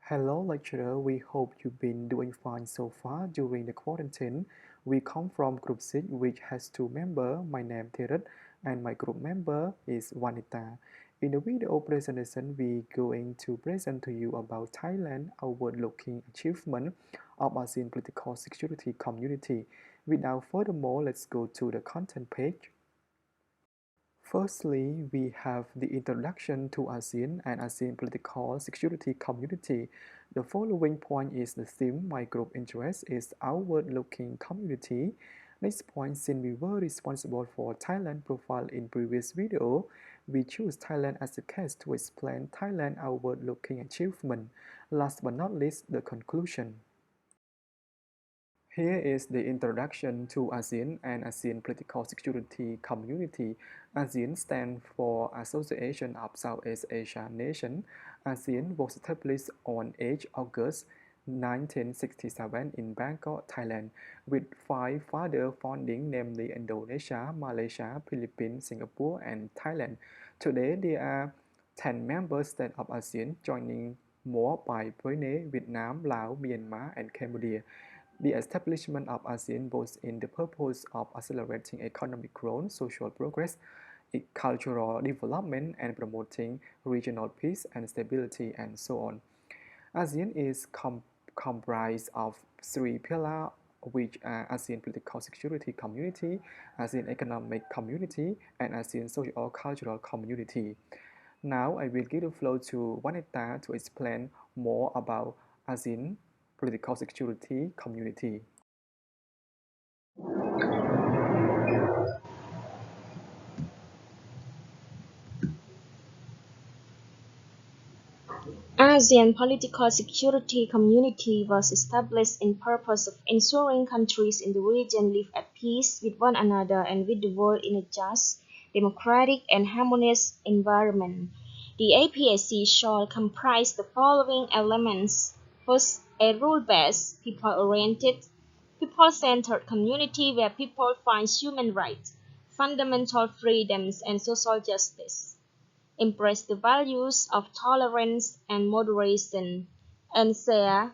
Hello lecturer, we hope you've been doing fine so far during the quarantine. We come from Group 6 which has two members, my name Thirit and my group member is Vanita. In the video presentation, we're going to present to you about Thailand outward-looking achievement of ASEAN political security community. Without furthermore, let's go to the content page. Firstly, we have the introduction to ASEAN and ASEAN political security community. The following point is the theme my group interest is outward-looking community. Next point, since we were responsible for Thailand profile in previous video, we choose Thailand as a case to explain Thailand outward-looking achievement. Last but not least, the conclusion. Here is the introduction to ASEAN and ASEAN Political Security Community. ASEAN stands for Association of Southeast Asian Nations. ASEAN was established on 8 August 1967 in Bangkok, Thailand, with 5 further founding, namely Indonesia, Malaysia, Philippines, Singapore, and Thailand. Today, there are 10 member states of ASEAN, joining more by Brunei, Vietnam, Laos, Myanmar, and Cambodia. The establishment of ASEAN was in the purpose of accelerating economic growth, social progress, cultural development, and promoting regional peace and stability, and so on. ASEAN is comprised of 3 pillars, which are ASEAN Political Security Community, ASEAN Economic Community, and ASEAN Social Cultural Community. Now I will give the floor to Vanessa to explain more about ASEAN Political Security Community. ASEAN Political Security Community was established in purpose of ensuring countries in the region live at peace with one another and with the world in a just, democratic, and harmonious environment. The APSC shall comprise the following elements. First, a rule-based, people-oriented, people-centered community where people find human rights, fundamental freedoms, and social justice. Embrace the values of tolerance and moderation, and share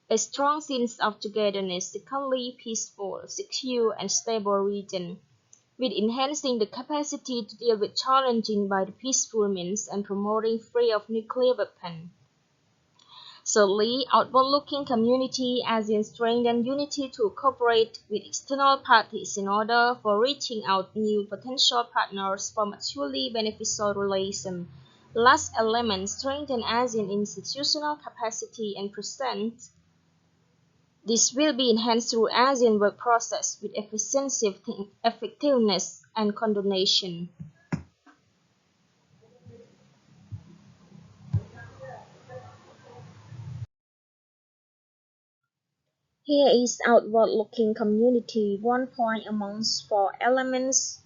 a strong sense of togetherness, securely, peaceful, secure, and stable region, with enhancing the capacity to deal with challenging by the peaceful means and promoting free of nuclear weapons. Thirdly, outward-looking community ASEAN strengthen unity to cooperate with external parties in order for reaching out new potential partners for mutually beneficial relations. Last element, strengthen ASEAN institutional capacity and presence. This will be enhanced through ASEAN work process with efficiency, effectiveness, and coordination. Here is outward-looking community, one point amongst 4 elements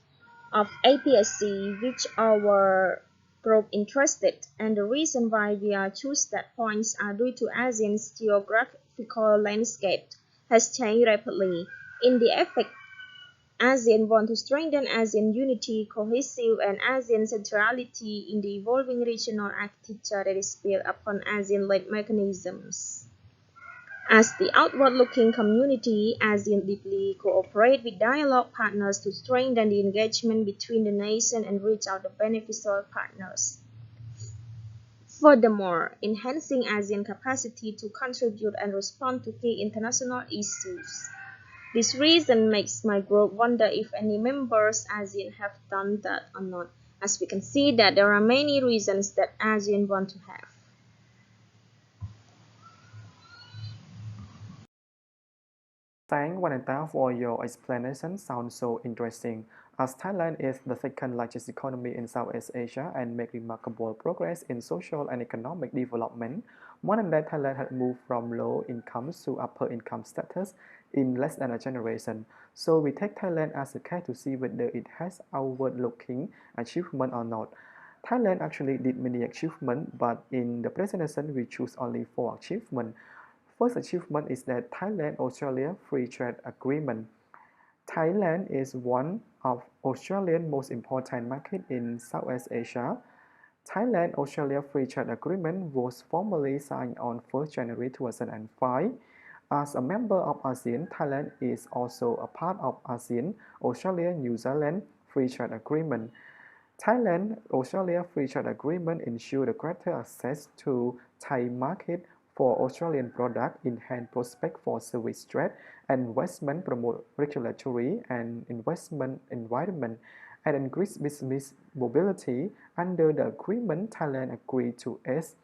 of APSC which our group interested, and the reason why we are choose that points are due to ASEAN's geographical landscape has changed rapidly. In the effect, ASEAN want to strengthen ASEAN unity, cohesive, and ASEAN centrality in the evolving regional architecture that is built upon ASEAN-led mechanisms. As the outward-looking community, ASEAN deeply cooperate with dialogue partners to strengthen the engagement between the nations and reach out to beneficial partners. Furthermore, enhancing ASEAN capacity to contribute and respond to key international issues. This reason makes my group wonder if any members ASEAN have done that or not, as we can see that there are many reasons that ASEAN want to have. Thanks, Vanessa, for your explanation. Sounds so interesting. As Thailand is the second largest economy in Southeast Asia and make remarkable progress in social and economic development, more than that, Thailand had moved from low income to upper income status in less than a generation. So we take Thailand as a case to see whether it has outward-looking achievement or not. Thailand actually did many achievements, but in the presentation we choose only 4 achievements. First achievement is that Thailand-Australia Free Trade Agreement. Thailand is one of Australia's most important markets in Southeast Asia. Thailand-Australia Free Trade Agreement was formally signed on 1st January 2005. As a member of ASEAN, Thailand is also a part of ASEAN-Australia-New Zealand Free Trade Agreement. Thailand-Australia Free Trade Agreement ensures greater access to Thai market for Australian products, enhance prospects for service trade and investment, promote regulatory and investment environment, and increase business mobility. Under the agreement, Thailand agreed to ease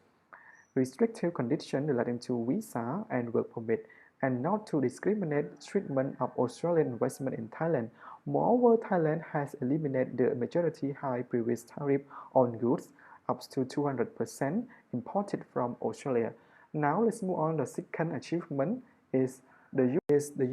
restrictive conditions relating to visa and work permit, and not to discriminate treatment of Australian investment in Thailand. Moreover, Thailand has eliminated the majority high previous tariff on goods up to 200% imported from Australia. Now let's move on. The second achievement is the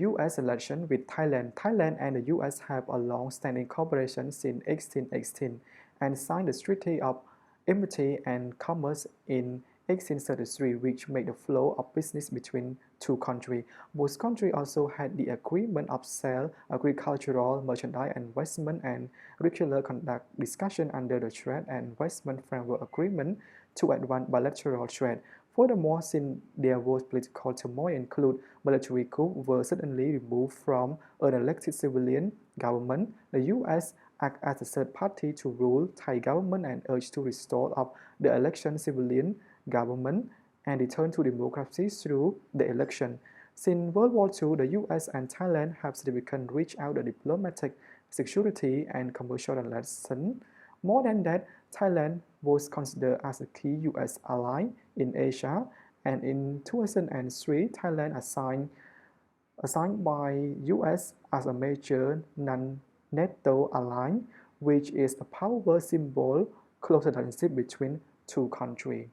U.S. election with Thailand. Thailand and the U.S. have a long-standing cooperation since 1818 and signed the Treaty of Amity and Commerce in 1833, which made the flow of business between two countries. Both countries also had the agreement of sale, agricultural, merchandise and investment, and regular conduct discussion under the Trade and Investment Framework Agreement to advance bilateral trade. Furthermore, since there was political turmoil include military coups were suddenly removed from an elected civilian government, the U.S. acted as a third party to rule Thai government and urged to restore of the election civilian government and return to democracy through the election. Since World War II, the U.S. and Thailand have significantly reached out the diplomatic, security, and commercial relations. More than that, Thailand was considered as a key U.S. ally in Asia, and in 2003, Thailand assigned by U.S. as a major non-NATO ally, which is a power symbol close relationship between two countries.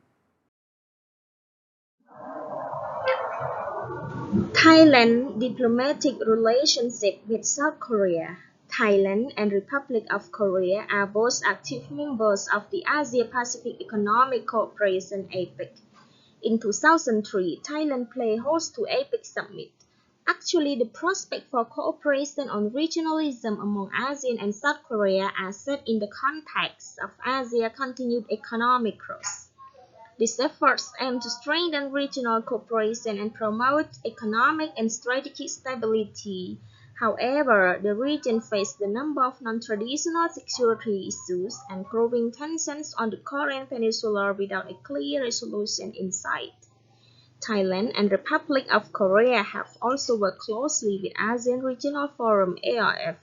Thailand diplomatic relationship with South Korea. Thailand and Republic of Korea are both active members of the Asia-Pacific Economic Cooperation (APEC). In 2003, Thailand played host to APEC Summit. Actually, the prospect for cooperation on regionalism among ASEAN and South Korea are set in the context of Asia's continued economic growth. These efforts aim to strengthen regional cooperation and promote economic and strategic stability. However, the region faces a number of non-traditional security issues and growing tensions on the Korean Peninsula without a clear resolution in sight. Thailand and Republic of Korea have also worked closely with ASEAN Regional Forum (ARF)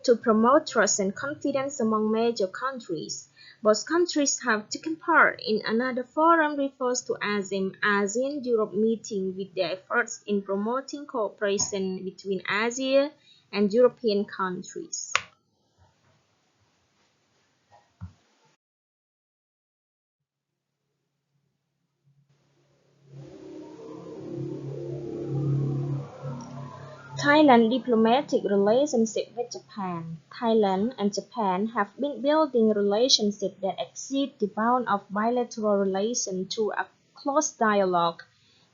to promote trust and confidence among major countries. Both countries have taken part in another forum referred to as the ASEAN-Europe meeting with their efforts in promoting cooperation between Asia and European countries. Thailand diplomatic relationship with Japan. Thailand and Japan have been building relationships that exceed the bound of bilateral relations through a close dialogue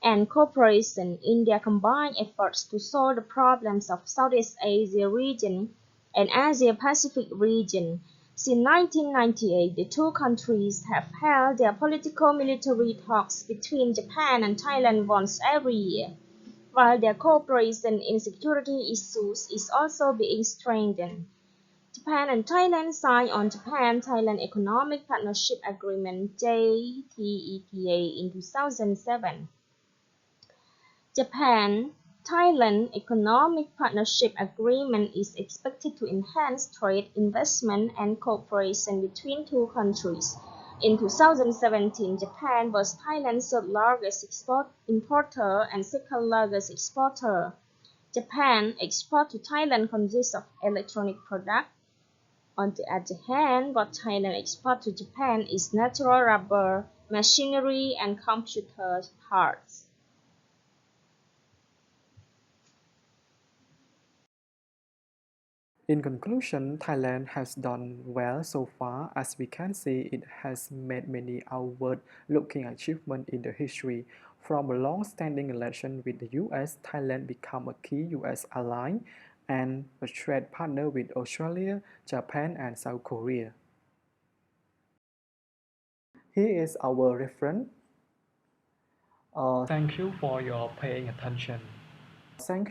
and cooperation in their combined efforts to solve the problems of Southeast Asia region and Asia-Pacific region. Since 1998, the two countries have held their political military talks between Japan and Thailand once every year, while their cooperation in security issues is also being strengthened. Japan and Thailand signed on Japan-Thailand Economic Partnership Agreement (JTEPA) in 2007. Japan-Thailand Economic Partnership Agreement is expected to enhance trade, investment, and cooperation between two countries. In 2017, Japan was Thailand's third-largest importer and second-largest exporter. Japan export to Thailand consists of electronic products. On the other hand, what Thailand exports to Japan is natural rubber, machinery, and computer parts. In conclusion, Thailand has done well so far. As we can see, it has made many outward-looking achievements in the history. From a long-standing relation with the US, Thailand became a key US ally and a trade partner with Australia, Japan, and South Korea. He is our reference. Thank you for your paying attention. Thank